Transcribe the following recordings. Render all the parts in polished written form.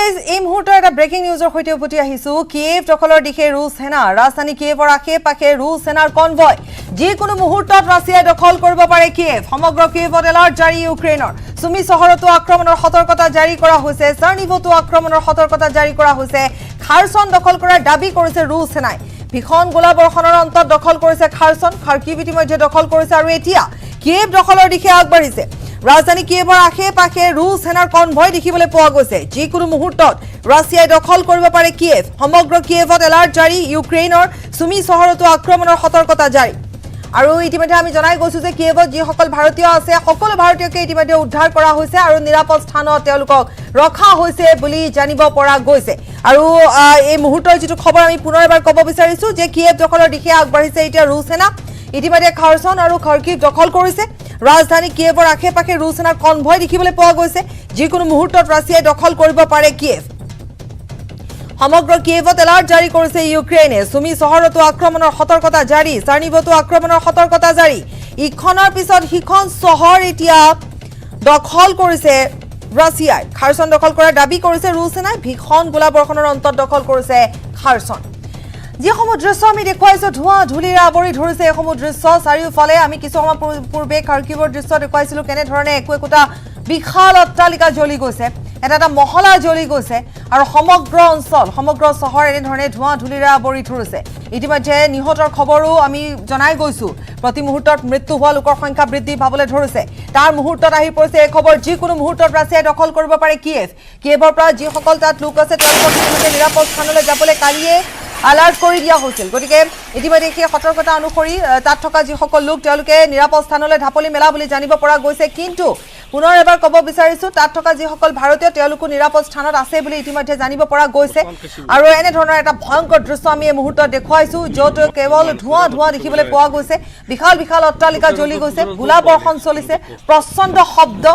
এই মুহূৰ্তত এটা ব্ৰেকিং নিউজৰ সৈতে উপস্থিত আহিছো কিয়েভ দখলৰ দিশে ৰুছ সেনা ৰাজধানী কিয়েভৰ আশে-পাশে ৰুছ সেনাৰ কনভয় যিকোনো মুহূৰ্তত ৰাছিয়াই দখল কৰিব পাৰে কিয়েভ সমগ্ৰ কিয়েভত এলাৰ্ট জাৰি ইউক্ৰেইনৰ সুমি চহৰতো আক্ৰমণৰ সতৰ্কতা জাৰি কৰা হৈছে চাৰ্নিভতো আক্ৰমণৰ সতৰ্কতা জাৰি কৰা হৈছে খাৰছন দখল কৰাৰ দাবী কৰিছে ৰুছ সেনাই ভীষণ গোলাবৰ্ষণৰ অন্তত দখল কৰিছে খাৰছন খাৰ্কিভ ইতিমধ্যে দখল কৰিছে আৰু এতিয়া কিয়েভ দখলৰ দিশে আগবাঢ়িছে ৰাজধানী কিয়েভৰ আশে-পাশে ৰুছ সেনাৰ কনভয় দেখিবলৈ পোৱা গৈছে যিকোনো মুহূৰ্তত ৰাছিয়াই দখল কৰিব পাৰে কিয়েভ সমগ্ৰ কিয়েভত এলাৰ্ট জাৰি ইউক্ৰেইনৰ সুমি চহৰতো আক্ৰমণৰ সতৰ্কতা জাৰি আৰু ইতিমধ্যে আমি জনাই গৈছো যে কিয়েভত যিসকল ভাৰতীয় আছে সকলো ভাৰতীয়কে ইতিমধ্যে উদ্ধাৰ কৰা হৈছে আৰু নিৰাপদ স্থানত তেওঁলোকক ৰখা হৈছে বুলি জানিব পৰা গৈছে আৰু এই মুহূৰ্তৰ যিটো খবৰ আমি পুনৰ এবাৰ ক'ব বিচাৰিছো যে কিয়েভ দখলৰ দিশে আগবাঢ়িছে এতিয়া ৰুছ সেনা ইতিমধ্যে খাৰছন আৰু খাৰ্কিভ দখল কৰিছে ৰাজধানী কিয়েভৰ আশে-পাশে ৰুছ সেনাৰ কনভয় দেখিবলৈ পোৱা গৈছে যিকোনো মুহূৰ্তত ৰাছিয়াই দখল কৰিব পাৰে কিয়েভ সমগ্ৰ কিয়েভত এলাৰ্ট জাৰি কৰিছে ইউক্ৰেইনে সুমি চহৰতো আক্ৰমণৰ সতৰ্কতা জাৰি চাৰ্নিভতো আক্ৰমণৰ সতৰ্কতা জাৰি ইখনৰ পিছত সিখন চহৰ এতিয়া দখল কৰিছে ৰাছিয়াই খাৰছন দখল কৰাৰ দাবী কৰিছে ৰুছ সেনাই ভীষণ গোলাবৰ্ষণৰ অন্তত দখল কৰিছে খাৰছন যিসমূহ দৃশ্য আমি দেখুৱাইছো ধোঁৱা ধূলিৰে আৱৰি ধৰিছে এইসমূহ দৃশ্য চাৰিওফালে আমি কিছু সময় পূৰ্বে খাৰ্কিভৰ দৃশ্য দেখুৱাইছিলো কেনেধৰণে একোটা বিশাল অট্টালিকা জ্বলি গৈছে এটা মহলা জ্বলি গৈছে আৰু সমগ্ৰ অঞ্চল সমগ্ৰ চহৰ এনেধৰণে ধোঁৱা ধূলিৰে আৱৰি ধৰিছে ইতিমধ্যে নিহতৰ খবৰো আমি জনাই গৈছো প্ৰতি মুহূৰ্তত মৃত্যু হোৱা লোকৰ সংখ্যা বৃদ্ধি পাবলৈ ধৰিছে তাৰ মুহূৰ্তত আহি পৰিছে এই খবৰ যিকোনো মুহূৰ্তত ৰাছিয়াই দখল কৰিব পাৰে কিয়েভৰ পৰা যিসকল তাত লোক আছে তেওঁলোকক নিৰাপদ স্থানলৈ যাবলৈ কালিয়ে এলাৰ্ট কৰি দিয়া হৈছিল গতিকে ইতিমধ্যে সেই সতৰ্কতা অনুসৰি তাত থকা যিসকল লোক তেওঁলোকে নিৰাপদ স্থানলৈ ঢাপলি মেলা বুলি জানিব পৰা গৈছে কিন্তু পুনৰ এবাৰ ক'ব বিচাৰিছো তাত থকা যিসকল ভাৰতীয় তেওঁলোকো নিৰাপদ স্থানত আছে বুলি ইতিমধ্যে জানিব পৰা গৈছে আৰু এনে ধৰণৰ এটা ভয়ংকৰ দৃশ্য আমি এই মুহূৰ্তত দেখুৱাইছো য'ত কেৱল ধোঁৱা দেখিবলৈ পোৱা গৈছে বিশাল অট্টালিকা জ্বলি গৈছে গোলাবৰ্ষণ চলিছে প্ৰচণ্ড শব্দ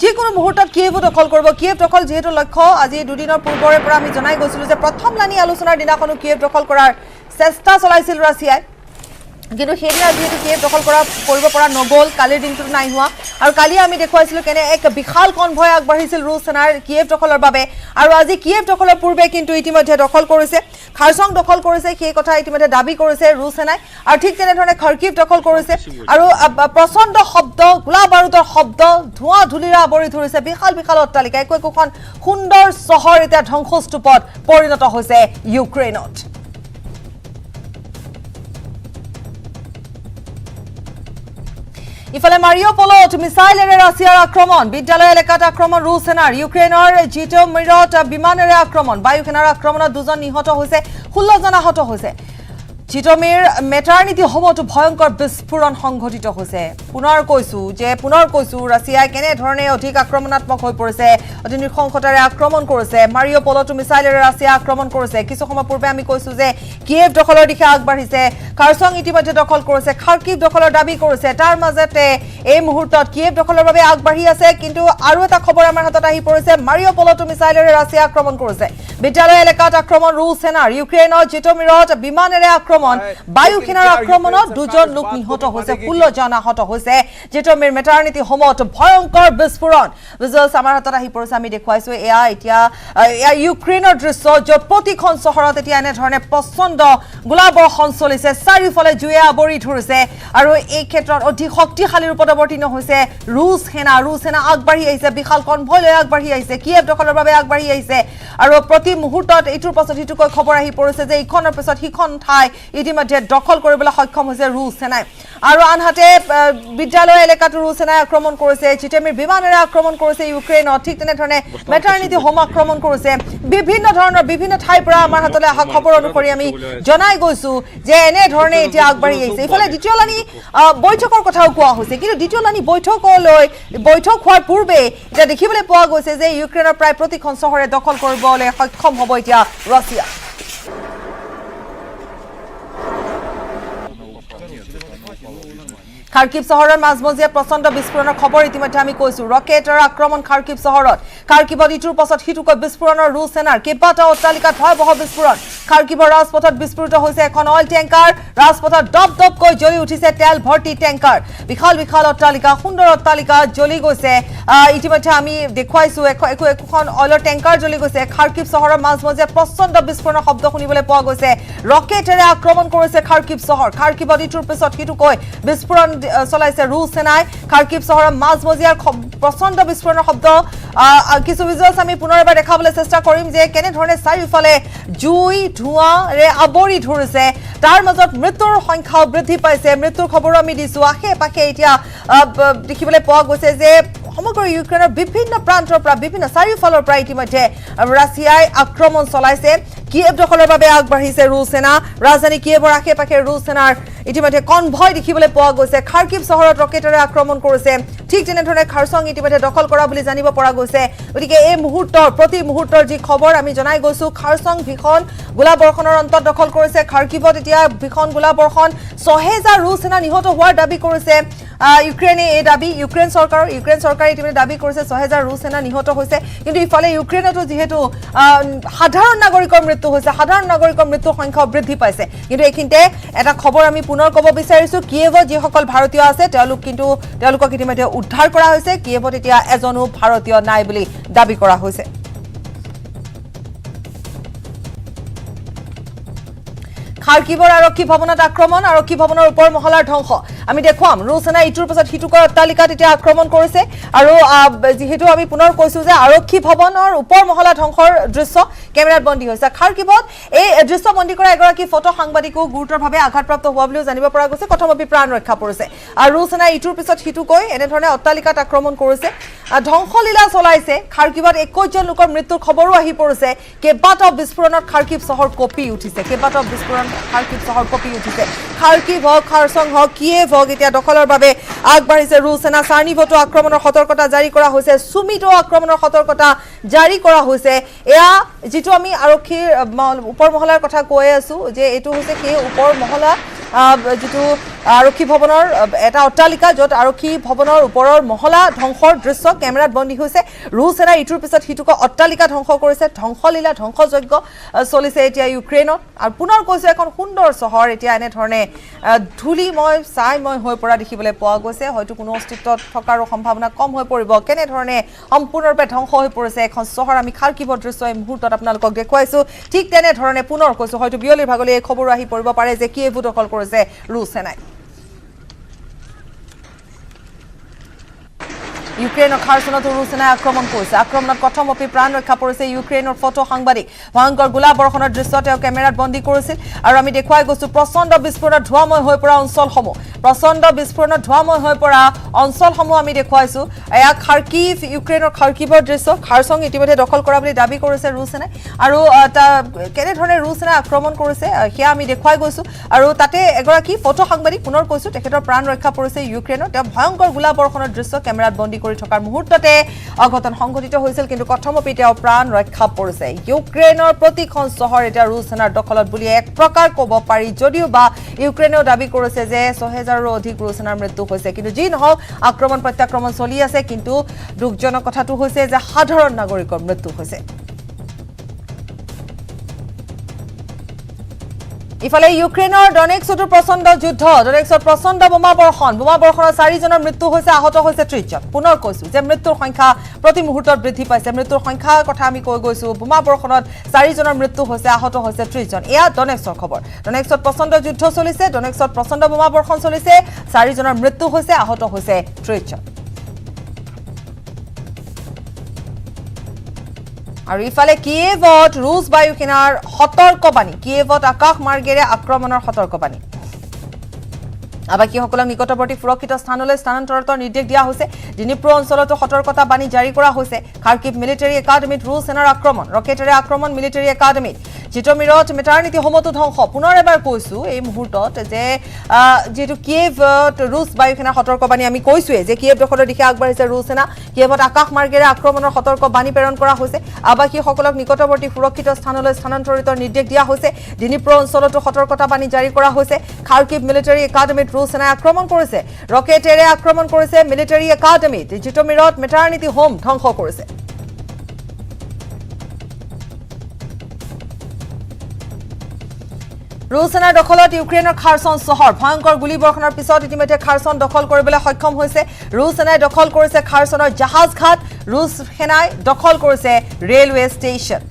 যিকোনো মুহূৰ্তত কিয়েভ দখল কৰিব কিয়েভ দখল যেহেতু লক্ষ্য আজি দুদিনৰ পূৰ্বৰে পৰা আমি জনাই গৈছিলো যে প্ৰথম লানি আলোচনাৰ দিনাখনো কিয়েভ দখল কৰাৰ চেষ্টা চলাইছিল ৰাছিয়াই কিন্তু সেইদিনা যেহেতু কিয়েভ দখল কৰিব পৰা নগ'ল কালিৰ দিনটোত নাই হোৱা আৰু কালি আমি দেখুৱাইছিলো কেনে এক বিশাল কনভয় আগবাঢ়িছিল ৰুছ সেনাৰ কিয়েভ দখলৰ বাবে আৰু আজি কিয়েভ দখলৰ পূৰ্বে কিন্তু ইতিমধ্যে দখল কৰিছে খাৰছন দখল কৰিছে সেই কথা ইতিমধ্যে দাবী কৰিছে ৰুছ সেনাই আৰু ঠিক তেনেধৰণে খাৰ্কিভ দখল কৰিছে আৰু প্ৰচণ্ড শব্দ গোলা বাৰুদৰ শব্দ ধোঁৱা ধূলিৰে আৱৰি ধৰিছে বিশাল অট্টালিকা একোখন সুন্দৰ চহৰ এতিয়া ধ্বংসস্তূপত পৰিণত হৈছে ইউক্ৰেইনত ইফালে য়'প'ল'ত মিছাইলেৰে ৰাছিয়াৰ আক্ৰমণ বিদ্যালয় এলেকাত আক্ৰমণ ৰুছ সেনাৰ ইউক্ৰেইনৰ জিট'মিৰত বিমানেৰে আক্ৰমণ বায়ু সেনাৰ আক্ৰমণত 2জন নিহত হৈছে 16 জন আহত হৈছে জিট'মিৰ মেটাৰনিটি হোমতো ভয়ংকৰ বিস্ফোৰণ সংঘটিত হৈছে পুনৰ কৈছো ৰাছিয়াই কেনেধৰণে অধিক আক্ৰমণাত্মক হৈ পৰিছে অতি নৃশংসতাৰে আক্ৰমণ কৰিছে য়'প'ল'তো মিছাইলেৰে ৰাছিয়া আক্ৰমণ কৰিছে কিছু সময় পূৰ্বে আমি কৈছো যে কিয়েভ দখলৰ দিশে আগবাঢ়িছে খাৰছন ইতিমধ্যে দখল কৰিছে খাৰ্কিভ দখলৰ দাবী কৰিছে তাৰ মাজতে এই মুহূৰ্তত কিয়েভ দখলৰ বাবে আগবাঢ়ি আছে কিন্তু আৰু এটা খবৰ আমাৰ হাতত আহি পৰিছে য়'প'ল'তো মিছাইলেৰে ৰাছিয়া আক্ৰমণ কৰিছে বিদ্যালয় এলেকাত আক্ৰমণ ৰুছ সেনাৰ ইউক্ৰেইনৰ জিট'মিৰত বিমানেৰে বায়ু সেনাৰ আক্ৰমণত 2জন লোক নিহত হৈছে 16 জন আহত হৈছে জিট'মিৰ মেটাৰনিটি হোমত ভয়ংকৰ বিস্ফোৰণ ভিজুৱেলছ আমাৰ হাতত আহি পৰিছে আমি দেখুৱাইছো এয়া ইউক্ৰেইনৰ দৃশ্য য'ত প্ৰতিখন চহৰত এতিয়া এনেধৰণে প্ৰচণ্ড গোলাবৰ্ষণ চলিছে চাৰিওফালে জুয়ে আৱৰি ধৰিছে আৰু এই ক্ষেত্ৰত অধিক শক্তিশালী ৰূপত অৱতীৰ্ণ হৈছে ৰুছ সেনা আগবাঢ়ি আহিছে বিশাল কনভয় লৈ আগবাঢ়ি আহিছে কিয়েভ দখলৰ বাবে আগবাঢ়ি আহিছে আৰু প্ৰতি মুহূৰ্তত এইটোৰ পাছত সিটোকৈ খবৰ আহি পৰিছে যে ইখনৰ পিছত সিখন ঠাই ইতিমধ্যে দখল কৰিবলৈ সক্ষম হৈছে ৰুছ সেনাই আৰু আনহাতে বিদ্যালয় এলেকাটো ৰুছ সেনাই আক্ৰমণ কৰিছে জিট'মিৰ বিমানেৰে আক্ৰমণ কৰিছে ইউক্ৰেইনত ঠিক তেনেধৰণে মেটাৰনিটি হোম আক্ৰমণ কৰিছে বিভিন্ন ঠাইৰ পৰা আমাৰ হাতলৈ অহা খবৰ অনুসৰি আমি জনাই গৈছো যে এনেধৰণে এতিয়া আগবাঢ়ি আহিছে ইফালে দ্বিতীয় লানি বৈঠকৰ কথাও কোৱা হৈছে কিন্তু দ্বিতীয় লানি বৈঠক হোৱাৰ পূৰ্বে এতিয়া দেখিবলৈ পোৱা গৈছে যে ইউক্ৰেইনৰ প্ৰায় প্ৰতিখন চহৰে দখল কৰিবলৈ সক্ষম হ'ব এতিয়া ৰাছিয়া খাৰ্কিভ চহৰৰ মাজমজিয়া প্ৰচণ্ড বিস্ফোৰণৰ খবৰ ইতিমধ্যে আমি কৈছো ৰকেটৰ আক্ৰমণ খাৰ্কিভ চহৰত খাৰ্কিভত ইটোৰ পাছত সিটোকৈ বিস্ফোৰণৰ ৰুছ সেনাৰ কেইবাটাও অট্টালিকাত ভয়াৱহ বিস্ফোৰণ খাৰ্কিভৰ ৰাজপথত বিস্ফোৰিত হৈছে এখন অইল টেংকাৰ ৰাজপথত দপদপকৈ জ্বলি উঠিছে তেল ভৰ্তি টেংকাৰ বিশাল বিশাল অট্টালিকা সুন্দৰ অট্টালিকা জ্বলি গৈছে ইতিমধ্যে আমি দেখুৱাইছো এখন অইলৰ টেংকাৰ জ্বলি গৈছে খাৰ্কিভ চহৰৰ মাজমজিয়া প্ৰচণ্ড বিস্ফোৰণৰ শব্দ শুনিবলৈ পোৱা গৈছে ৰকেটেৰে আক্ৰমণ কৰিছে খাৰ্কিভ চহৰ খাৰ্কিভত ইটোৰ পিছত সিটোকৈ বিস্ফোৰণ চলাইছে ৰুছ সেনাই খাৰ্কিভ চহৰৰ মাজমজিয়াৰ প্ৰচণ্ড বিস্ফোৰণৰ শব্দ কিছু ভিজুৱেলছ আমি পুনৰ এবাৰ দেখাবলৈ চেষ্টা কৰিম যে কেনে ধৰণে চাৰিওফালে জুই ধোঁৱাৰে আৱৰি ধৰিছে তাৰ মাজত মৃত্যুৰ সংখ্যা বৃদ্ধি পাইছে মৃত্যুৰ খবৰো আমি দিছো আশে পাশে এতিয়া দেখিবলৈ পোৱা গৈছে যে সমগ্ৰ ইউক্ৰেইনৰ বিভিন্ন প্ৰান্তৰ পৰা বিভিন্ন চাৰিওফালৰ পৰা ইতিমধ্যে ৰাছিয়াই আক্ৰমণ চলাইছে কিয়েভ দখলৰ বাবে আগবাঢ়িছে ৰুছ সেনা ৰাজধানী কিয়েভৰ আশে পাশে ৰুছ সেনাৰ ইতিমধ্যে কনভয় দেখিবলৈ পোৱা গৈছে খাৰ্কিভ চহৰত ৰকেটেৰে আক্ৰমণ কৰিছে ঠিক তেনেধৰণে খাৰচং ইতিমধ্যে দখল কৰা বুলি জানিব পৰা গৈছে গতিকে এই মুহূৰ্তৰ প্ৰতি মুহূৰ্তৰ যি খবৰ আমি জনাই গৈছো খাৰচং ভীষণ গোলাবৰ্ষণৰ অন্তত দখল কৰিছে খাৰ্কিভত এতিয়া ভীষণ গোলাবৰ্ষণ ৬০০০ ৰুছ সেনা নিহত হোৱাৰ দাবী কৰিছে ইউক্ৰেইনে এই দাবী ইউক্ৰেইন চৰকাৰে ইতিমধ্যে দাবী কৰিছে ৬০০০ ৰুছ সেনা নিহত হৈছে কিন্তু ইফালে ইউক্ৰেইনতো যিহেতু সাধাৰণ নাগৰিকৰ মৃত্যু হৈছে সাধাৰণ নাগৰিকৰ মৃত্যুৰ সংখ্যা বৃদ্ধি পাইছে কিন্তু এইখিনিতে এটা খবৰ আমি পুনৰ ক'ব বিচাৰিছো কিয়েভত যিসকল ভাৰতীয় আছে তেওঁলোকক ইতিমধ্যে উদ্ধাৰ কৰা হৈছে কিয়েভত এতিয়া এজনো ভাৰতীয় নাই বুলি দাবী কৰা হৈছে খাৰ্কিভৰ আৰক্ষী ভৱনত আক্ৰমণ আৰক্ষী ভৱনৰ ওপৰ মহলাৰ ধ্বংস আমি দেখুৱাম ৰুছ সেনাই ইটোৰ পাছত সিটোকৈ অট্টালিকাত এতিয়া আক্ৰমণ কৰিছে আৰু যিহেতু আমি পুনৰ কৈছো যে আৰক্ষী ভৱনৰ ওপৰ মহলা ধ্বংসৰ দৃশ্য কেমেৰাত বন্দী হৈছে খাৰ্কিভত এই দৃশ্য বন্দী কৰা এগৰাকী ফটো সাংবাদিকো গুৰুতৰভাৱে আঘাতপ্ৰাপ্ত হোৱা বুলিও জানিব পৰা গৈছে কথমপি প্ৰাণ ৰক্ষা পৰিছে আৰু ৰুছ সেনাই ইটোৰ পিছত সিটোকৈ এনেধৰণে অট্টালিকাত আক্ৰমণ কৰিছে ধ্বংসলীলা চলাইছে খাৰ্কিভত ২১ জন লোকৰ মৃত্যুৰ খবৰো আহি পৰিছে কেইবাটাও বিস্ফোৰণত খাৰ্কিভ চহৰ কঁপি উঠিছে খাৰ্কিভ হওক খাৰচং হওক কিয়েভ হওক এতিয়া দখলৰ বাবে আগবাঢ়িছে ৰুছ সেনা চাৰ্নিভতো আক্ৰমণৰ সতৰ্কতা জাৰি কৰা হৈছে সুমিতো আক্ৰমণৰ সতৰ্কতা জাৰি কৰা হৈছে এয়া যিটো আমি আৰক্ষীৰ ওপৰ মহলাৰ কথা কৈ আছো যে এইটো হৈছে সেই ওপৰ মহলা যিটো আৰক্ষী ভৱনৰ এটা অট্টালিকা য'ত আৰক্ষী ভৱনৰ ওপৰৰ মহলা ধ্বংসৰ দৃশ্য কেমেৰাত বন্দী হৈছে ৰুছ সেনা ইটোৰ পিছত সিটোকৈ অট্টালিকা ধ্বংস কৰিছে ধ্বংসলীলা ধ্বংসযজ্ঞ চলিছে এতিয়া ইউক্ৰেইনত আৰু পুনৰ কৈছো এখন সুন্দৰ চহৰ এতিয়া এনেধৰণে ধূলিময় ছাইময় হৈ পৰা দেখিবলৈ পোৱা গৈছে হয়তো কোনো অস্তিত্বত থকাৰো সম্ভাৱনা কম হৈ পৰিব কেনেধৰণে সম্পূৰ্ণৰূপে ধ্বংস হৈ পৰিছে এখন চহৰ আমি খাৰ্কিভৰ দৃশ্য এই মুহূৰ্তত আপোনালোকক দেখুৱাইছো ঠিক তেনেধৰণে পুনৰ কৈছো হয়তো বিয়লিৰ ভাগলৈ এই খবৰ আহি পৰিব পাৰে যে কিয়েভো দখল কৰিছে ৰুছ সেনাই ইউক্ৰেইনৰ খাৰচনতো ৰুছ সেনাই আক্ৰমণ কৰিছে আক্ৰমণত কথমপি প্ৰাণ ৰক্ষা পৰিছে ইউক্ৰেইনৰ ফটো সাংবাদিক ভয়ংকৰ গোলাবৰ্ষণৰ দৃশ্য তেওঁ কেমেৰাত বন্দী কৰিছিল আৰু আমি দেখুৱাই গৈছো প্ৰচণ্ড বিস্ফোৰণত ধোঁৱাময় হৈ পৰা অঞ্চলসমূহ আমি দেখুৱাইছো এয়া খাৰ্কিভ ইউক্ৰেইনৰ খাৰ্কিভৰ দৃশ্য খাৰচং ইতিমধ্যে দখল কৰা বুলি দাবী কৰিছে ৰুছ সেনাই আৰু কেনেধৰণে ৰুছ সেনাই আক্ৰমণ কৰিছে সেয়া আমি দেখুৱাই গৈছো আৰু তাতে এগৰাকী ফটো সাংবাদিক পুনৰ কৈছো তেখেতৰ প্ৰাণ ৰক্ষা পৰিছে ইউক্ৰেইনৰ তেওঁ ভয়ংকৰ গোলাবৰ্ষণৰ দৃশ্য কেমেৰাত বন্দী কৰি থকাৰ মুহূৰ্ততে অঘটন সংঘটিত হৈছিল কিন্তু কথমপি তেওঁ প্ৰাণ ৰক্ষা পৰিছে ইউক্ৰেইনৰ প্ৰতিখন চহৰ এতিয়া ৰুছ সেনাৰ দখলত বুলি এক প্ৰকাৰ ক'ব পাৰি যদিও বা ইউক্ৰেইনেও দাবী কৰিছে যে ৬০০০ৰো অধিক ৰুছ সেনাৰ মৃত্যু হৈছে কিন্তু যি নহওক আক্ৰমণ প্ৰত্যাক্ৰমণ চলি আছে কিন্তু দুখজনক কথাটো হৈছে যে সাধাৰণ নাগৰিকৰ মৃত্যু হৈছে ইফালে ইউক্ৰেইনৰ ডনেক্সতো প্ৰচণ্ড যুদ্ধ ডনেক্সত প্ৰচণ্ড বোমাবৰ্ষণত ৪ জনৰ মৃত্যু হৈছে আহত হৈছে ৩০ জন পুনৰ কৈছো যে মৃত্যুৰ সংখ্যা প্ৰতি মুহূৰ্তত বৃদ্ধি পাইছে মৃত্যুৰ সংখ্যাৰ কথা আমি কৈ গৈছো বোমাবৰ্ষণত ৪ জনৰ মৃত্যু হৈছে আহত হৈছে ৩০ জন এয়া ডনেক্সৰ খবৰ ডনেক্সত প্ৰচণ্ড যুদ্ধ চলিছে ডনেক্সত প্ৰচণ্ড বোমাবৰ্ষণ চলিছে ৪ জনৰ মৃত্যু হৈছে আহত হৈছে ৩০ জন আৰু ইফালে কিয়েভত ৰুছ বায়ু সেনাৰ সতৰ্কবাণী কিয়েভত আকাশ মাৰ্গেৰে আক্ৰমণৰ সতৰ্কবাণী আবাসীসকলক নিকটৱৰ্তী সুৰক্ষিত স্থানলৈ স্থানান্তৰৰ নিৰ্দেশ দিয়া হৈছে ডিনিপ্ৰ অঞ্চলতো সতৰ্কতা বাণী জাৰি কৰা হৈছে খাৰ্কিভ মিলিটাৰী একাডেমীত ৰুছ সেনাৰ আক্ৰমণ ৰকেটেৰে আক্ৰমণ মিলিটাৰী একাডেমীত জিটমিৰত মেটাৰনিটি হোমতো ধ্বংস পুনৰ এবাৰ কৈছো এই মুহূৰ্তত যে যেটো কিয়েভ ৰুছ বায়ুসেনা সতৰ্কবাণী আমি কৈছোৱে যে কিয়েভ দখলৰ দিশে আগবাঢ়িছে ৰুছ সেনা কিয়েভত আকাশ মাৰ্গেৰে আক্ৰমণৰ সতৰ্কবাণী প্ৰেৰণ কৰা হৈছে আবাসীসকলক নিকটৱৰ্তী সুৰক্ষিত স্থানলৈ স্থানান্তৰিতৰ নিৰ্দেশ দিয়া হৈছে ডিনিপ্ৰ অঞ্চলতো সতৰ্কতাবাণী জাৰি কৰা হৈছে খাৰ্কিভ মিলিটাৰী একাডেমীত ৰুছ সেনাই আক্ৰমণ কৰিছে ৰকেটেৰে আক্ৰমণ কৰিছে মিলিটাৰী একাডেমীত জিটমিৰত মেটাৰনিটি হোম ধ্বংস কৰিছে ৰুছ সেনাৰ দখলত ইউক্ৰেইনৰ খাৰছন চহৰ ভয়ংকৰ গুলীবৰ্ষণৰ পিছত ইতিমধ্যে খাৰছন দখল কৰিবলৈ সক্ষম হৈছে ৰুছ সেনাই দখল কৰিছে খাৰছনৰ জাহাজ ঘাট ৰুছ সেনাই দখল কৰিছে ৰেলৱে ষ্টেচন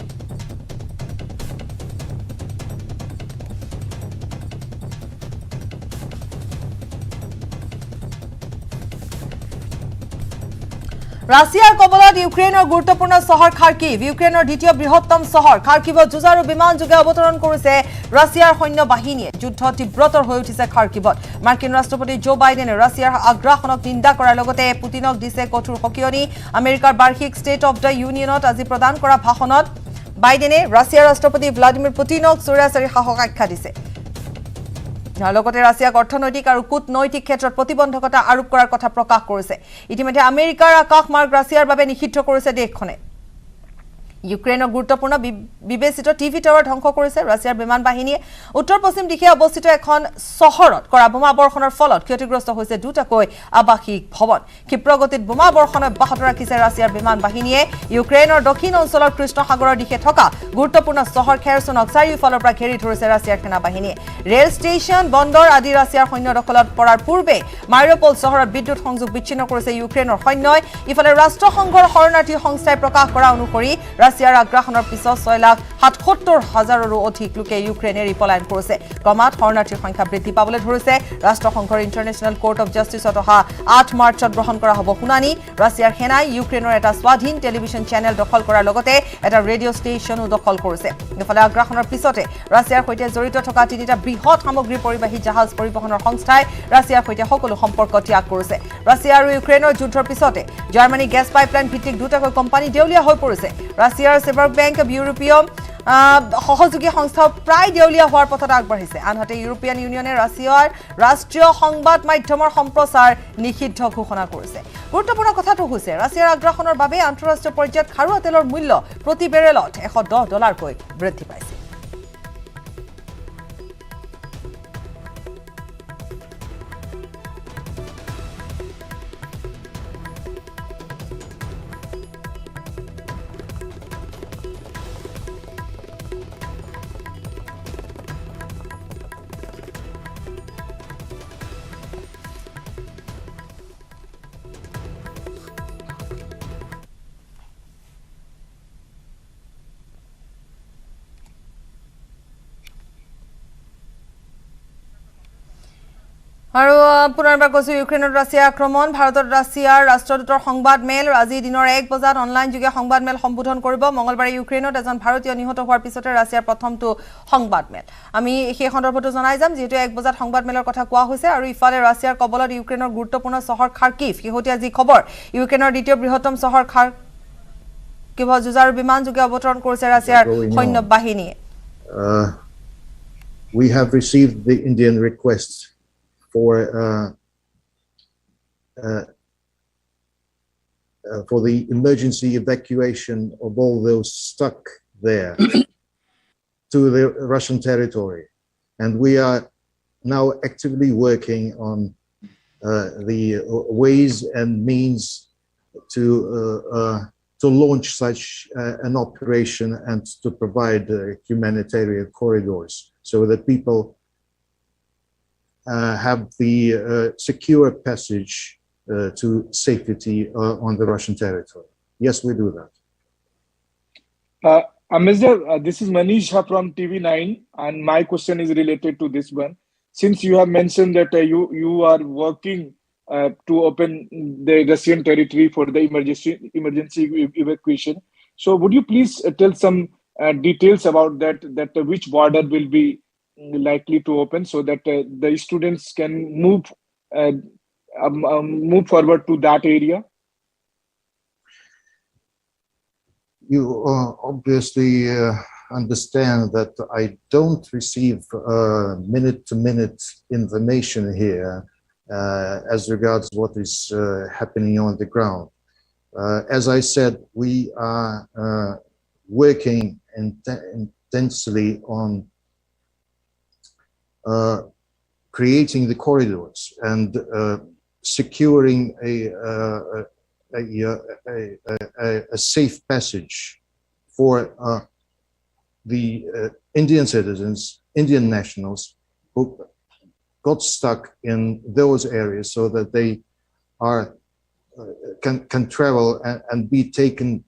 ৰাছিয়াৰ কবলত ইউক্ৰেইনৰ গুৰুত্বপূৰ্ণ চহৰ খাৰ্কিভ ইউক্ৰেইনৰ দ্বিতীয় বৃহত্তম চহৰ খাৰ্কিভত যুঁজাৰু বিমান যোগে অৱতৰণ কৰিছে ৰাছিয়াৰ সৈন্য বাহিনীয়ে যুদ্ধ তীব্ৰতৰ হৈ উঠিছে খাৰ্কিভত মাৰ্কিন ৰাষ্ট্ৰপতি জো বাইডেনে ৰাছিয়াৰ আগ্ৰাসনক নিন্দা কৰাৰ লগতে পুতিনক দিছে কঠোৰ সকিয়নি আমেৰিকাৰ বাৰ্ষিক ষ্টেট অফ দ্য ইউনিয়নত আজি প্ৰদান কৰা ভাষণত বাইডেনে ৰাছিয়াৰ ৰাষ্ট্ৰপতি ভ্লাদিমিৰ পুতিনক চুৰাচাৰী শাসক আখ্যা দিছে লগতে ৰাছিয়াক অৰ্থনৈতিক আৰু কূটনৈতিক ক্ষেত্ৰত প্ৰতিবন্ধকতা আৰোপ কৰাৰ কথা প্ৰকাশ কৰিছে ইতিমধ্যে আমেৰিকাৰ আকাশ মাৰ্গ ৰাছিয়াৰ বাবে নিষিদ্ধ কৰিছে দেশখনে ইউক্ৰেইনৰ গুৰুত্বপূৰ্ণ বিবেচিত টিভি টাৱাৰ ধ্বংস কৰিছে ৰাছিয়াৰ বিমান বাহিনীয়ে উত্তৰ পশ্চিম দিশে অৱস্থিত এখন চহৰত কৰা বোমা বৰ্ষণৰ ফলত ক্ষতিগ্ৰস্ত হৈছে দুটাকৈ আৱাসিক ভৱন ক্ষিপ্ৰগতিত বোমা বৰ্ষণ অব্যাহত ৰাখিছে ৰাছিয়াৰ বিমান বাহিনীয়ে ইউক্ৰেইনৰ দক্ষিণ অঞ্চলৰ কৃষ্ণ সাগৰৰ দিশে থকা গুৰুত্বপূৰ্ণ চহৰ খেৰছনক চাৰিওফালৰ পৰা ঘেৰি ধৰিছে ৰাছিয়াৰ সেনা বাহিনীয়ে ৰেল ষ্টেচন বন্দৰ আদি ৰাছিয়াৰ সৈন্য দখলত পৰাৰ পূৰ্বে মাৰিউপল চহৰত বিদ্যুৎ সংযোগ বিচ্ছিন্ন কৰিছে ইউক্ৰেইনৰ সৈন্যই ইফালে ৰাষ্ট্ৰসংঘৰ শৰণাৰ্থী সংস্থাই প্ৰকাশ কৰা অনুসৰি ৰাছিয়াৰ আগ্ৰাসনৰ পিছত 6,77,000ৰো অধিক লোকে ইউক্ৰেইন এৰি পলায়ন কৰিছে ক্ৰমাৎ শৰণাৰ্থীৰ সংখ্যা বৃদ্ধি পাবলৈ ধৰিছে ৰাষ্ট্ৰসংঘৰ ইণ্টাৰনেশ্যনেল কোৰ্ট অফ জাষ্টিছত অহা 8 মাৰ্চত গ্ৰহণ কৰা হ'ব শুনানি ৰাছিয়াৰ সেনাই ইউক্ৰেইনৰ এটা স্বাধীন টেলিভিছন চেনেল দখল কৰাৰ লগতে এটা ৰেডিঅ' ষ্টেচনো দখল কৰিছে ইফালে আগ্ৰাসনৰ পিছতে ৰাছিয়াৰ সৈতে জড়িত থকা তিনিটা বৃহৎ সামগ্ৰী পৰিবাহী জাহাজ পৰিবহণৰ সংস্থাই ৰাছিয়াৰ সৈতে সকলো সম্পৰ্ক ত্যাগ কৰিছে ৰাছিয়া আৰু ইউক্ৰেইনৰ যুদ্ধৰ পিছতে জাৰ্মানী গেছ পাইপলাইন ভিত্তিক দুটাকৈ কোম্পানী দেউলীয়া হৈ পৰিছে ৰাছিয়াৰ সেভাৰ বেংক ইউৰোপীয় সহযোগী সংস্থা প্ৰায় দেউলীয়া হোৱাৰ পথত আগবাঢ়িছে আনহাতে ইউৰোপিয়ান ইউনিয়নে ৰাছিয়াৰ ৰাষ্ট্ৰীয় সংবাদ মাধ্যমৰ সম্প্ৰচাৰ নিষিদ্ধ ঘোষণা কৰিছে গুৰুত্বপূৰ্ণ কথাটো হৈছে ৰাছিয়াৰ আগ্ৰাসনৰ বাবে আন্তঃৰাষ্ট্ৰীয় পৰ্যায়ত খাৰুৱা তেলৰ মূল্য প্ৰতি বেৰেলত $110কৈ বৃদ্ধি পাইছে আৰু পুনৰবাৰ কৈছো ইউক্ৰেইনৰ ৰাছিয়া আক্ৰমণ ভাৰতৰ ৰাছিয়াৰ ৰাষ্ট্ৰদূতৰ সংবাদ মেল আজি দিনৰ 1 বজাত অনলাইন যোগে সংবাদ মেল সম্বোধন কৰিব মঙ্গলবাৰে ইউক্ৰেইনত এজন ভাৰতীয় নিহত হোৱাৰ পিছতে ৰাছিয়াৰ প্ৰথমটো সংবাদ মেল আমি সেই সন্দৰ্ভতো জনাই যাম যেটো 1 বজাত সংবাদ মেলৰ কথা কোৱা হৈছে আৰু ইফালে ৰাছিয়াৰ কবলত ইউক্ৰেইনৰ গুৰুত্বপূৰ্ণ চহৰ খাৰ্কিভ হিহতীয়া যি খবৰ ইউক্ৰেইনৰ দ্বিতীয় বৃহত্তম চহৰ খাৰ্কিভ যুঁজাৰু বিমান যোগে অৱতৰণ কৰিছে ৰাছিয়াৰ সৈন্য বাহিনীয়ে We have received the Indian request for the emergency evacuation of all those stuck there to the Russian territory, and we are now actively working on the ways and means to launch such an operation and to provide humanitarian corridors so that people have the secure passage to safety on the Russian territory. Yes, we do that. Mr. This is Manish from TV9, and my question is related to this one. Since you have mentioned that you are working to open the Russian territory for the emergency evacuation, so would you please tell some details about that which border will be likely to open so that the students can move forward to that area? You obviously understand that I don't receive minute-to-minute information here as regards what is happening on the ground. As I said, we are working intensely on creating the corridors and securing a safe passage for the Indian citizens, Indian nationals who got stuck in those areas, so that they are can travel and be taken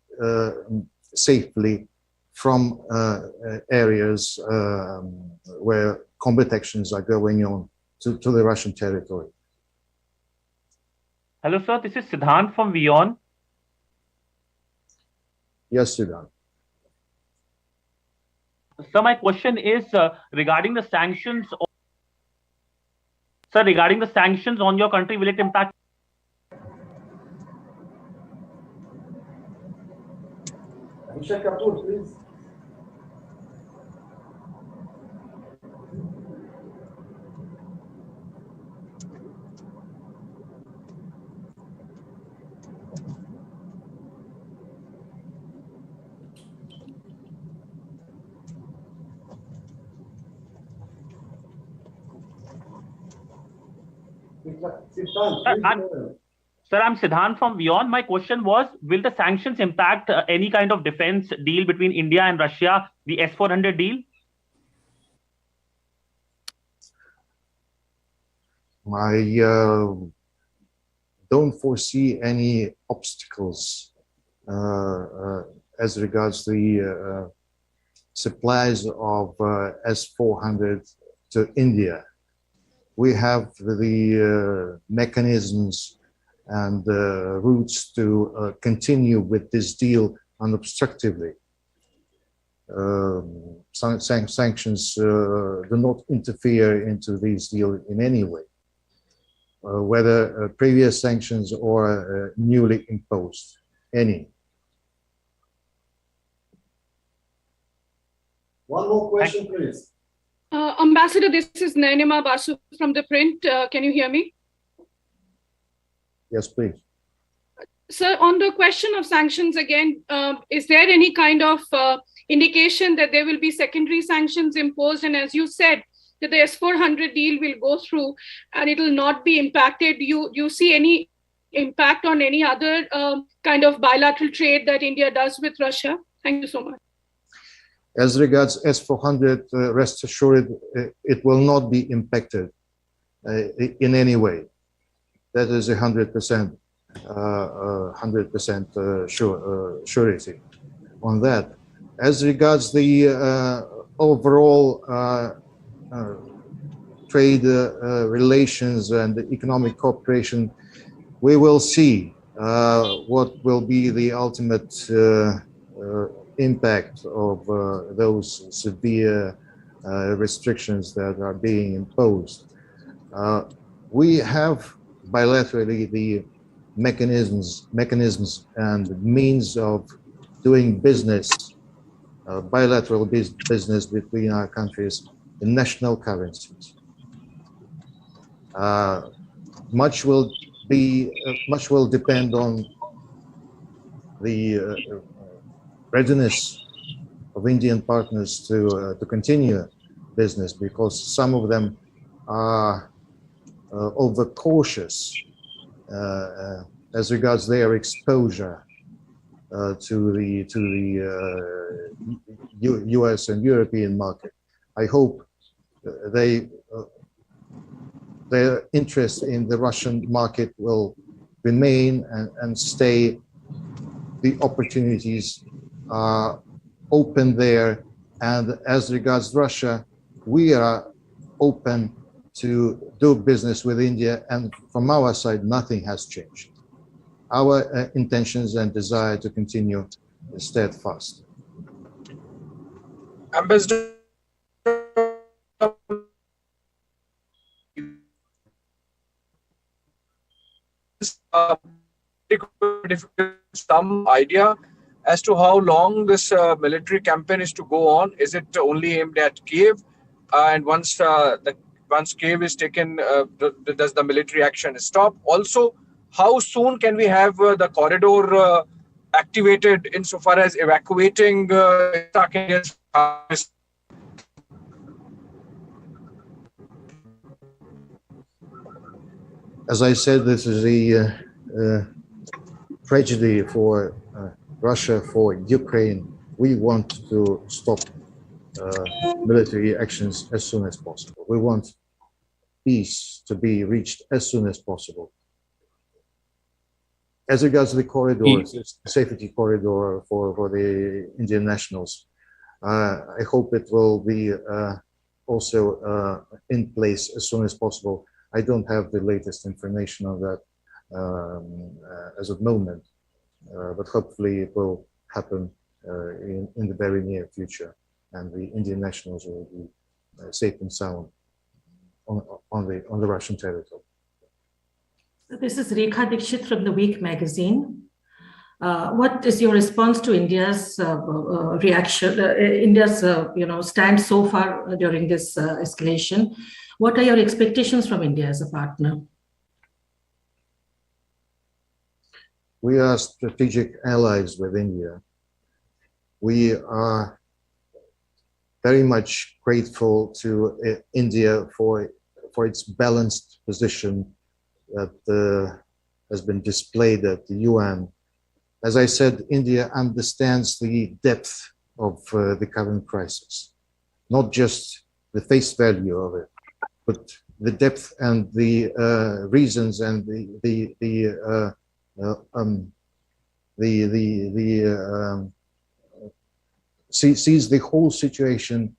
safely from areas where combat actions are going on to the Russian territory. Hello, sir. This is Siddhant from WION. Yes, Siddhant. Sir, my question is regarding the sanctions. Sir, regarding the sanctions on your country, will it impact? Abhishek Kapoor, please. Sir, I'm Siddhant from WION. My question was, will the sanctions impact any kind of defense deal between India and Russia, the S-400 deal? I don't foresee any obstacles as regards the supplies of S-400 to India. We have the mechanisms and routes to continue with this deal unobstructively. Sanctions do not interfere into this deal in any way, whether previous sanctions or newly imposed, any. One more question, please. Ambassador, this is Nainima Basu from The Print. Can you hear me? Yes, please. Sir, on the question of sanctions again, is there any kind of indication that there will be secondary sanctions imposed? And as you said, that the S-400 deal will go through and it will not be impacted. You see any impact on any other kind of bilateral trade that India does with Russia? Thank you so much. As regards S-400, rest assured, it will not be impacted in any way. That is 100% surety on that. As regards the overall trade relations and economic cooperation, we will see what will be the ultimate impact of those severe restrictions that are being imposed. We have bilaterally the mechanisms and means of doing business, bilateral business between our countries in national currencies. Much will depend on the readiness of Indian partners to continue business, because some of them are overcautious as regards their exposure to the US and European market. I hope their interest in the Russian market will remain and stay. The opportunities are open there, and as regards Russia, we are open to do business with India, and from our side, nothing has changed. Our intentions and desire to continue is steadfast. Ambassador, some idea as to how long this military campaign is to go on. Is it only aimed at Kyiv? And once Kyiv is taken, does the military action stop? Also, how soon can we have the corridor activated insofar as evacuating As I said, this is a tragedy for Russia, for Ukraine. We want to stop military actions as soon as possible. We want peace to be reached as soon as possible. As regards to the corridors, safety corridor for the Indian nationals, I hope it will be also in place as soon as possible. I don't have the latest information on that as of the moment, but hopefully it will happen in the very near future, and the Indian nationals will be safe and sound on the Russian territory. This is Rekha Dikshit from the Week magazine. What is your response to India's reaction, India's stand so far during this escalation? What are your expectations from India as a partner? We are strategic allies with India. We are very much grateful to India for its balanced position that has been displayed at the UN. As I said, India understands the depth of the current crisis, not just the face value of it, but the depth and the reasons and sees the whole situation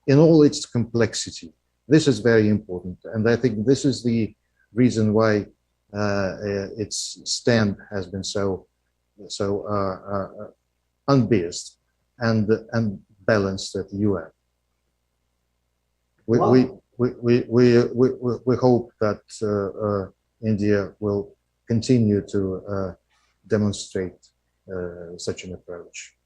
in all its complexity. This is very important, and I think this is the reason why its stand has been so unbiased and balanced at the UN. We hope that India will continue to demonstrate such an approach.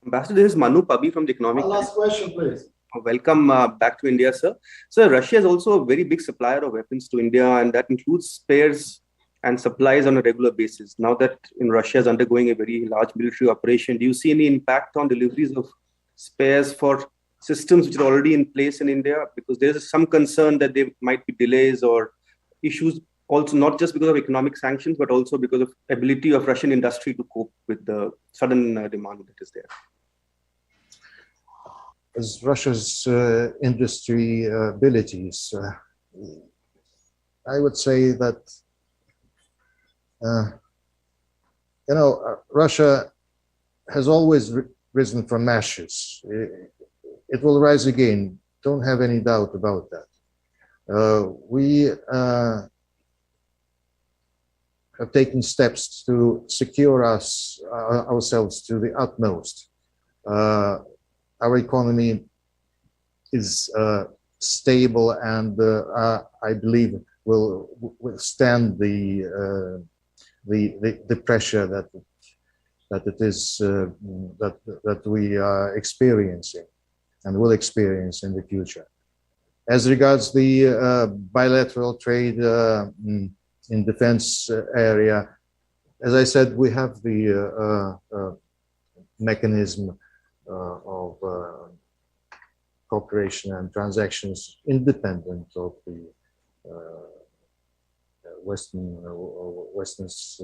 Ambassador, this is Manu Pabi from the Economic One last question, please. Welcome back to India, sir. Sir, Russia is also a very big supplier of weapons to India, and that includes spares and supplies on a regular basis. Now that Russia is undergoing a very large military operation, do you see any impact on deliveries of spares for systems which are already in place in India? Because there is some concern that there might be delays or issues, also not just because of economic sanctions, but also because of ability of Russian industry to cope with the sudden demand that is there. As Russia's industry abilities, I would say that Russia has always risen from ashes. It will rise again. Don't have any doubt about that. We have taken steps to secure ourselves to the utmost. Our economy is stable, and I believe will withstand the pressure that we are experiencing and will experience in the future. As regards the bilateral trade in defense area, as I said, we have the mechanism of cooperation and transactions independent of the Western's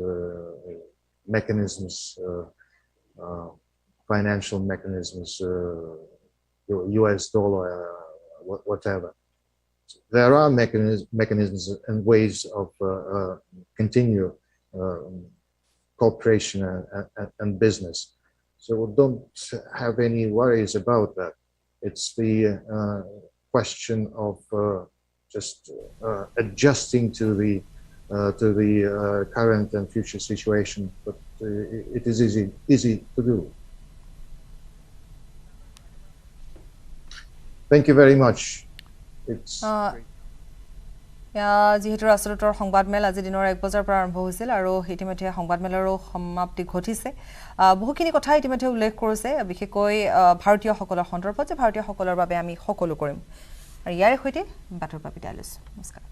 mechanisms, financial mechanisms, US dollar, whatever. There are mechanisms and ways of continue cooperation and business. So don't have any worries about that. It's the question of just adjusting to the current and future situation, but it is easy to do. Thank you very much. It's great. যিহেতু ৰাষ্ট্ৰদূতৰ সংবাদমেল আজি দিনৰ 1 বজাৰ পৰা আৰম্ভ হৈছিল আৰু ইতিমধ্যে সংবাদমেলৰো সমাপ্তি ঘটিছে বহুখিনি কথা ইতিমধ্যে উল্লেখ কৰিছে বিশেষকৈ ভাৰতীয়সকলৰ সন্দৰ্ভত যে ভাৰতীয়সকলৰ বাবে আমি সকলো কৰিম আৰু ইয়াৰ সৈতে বাতৰি বিদায় লৈছো নমস্কাৰ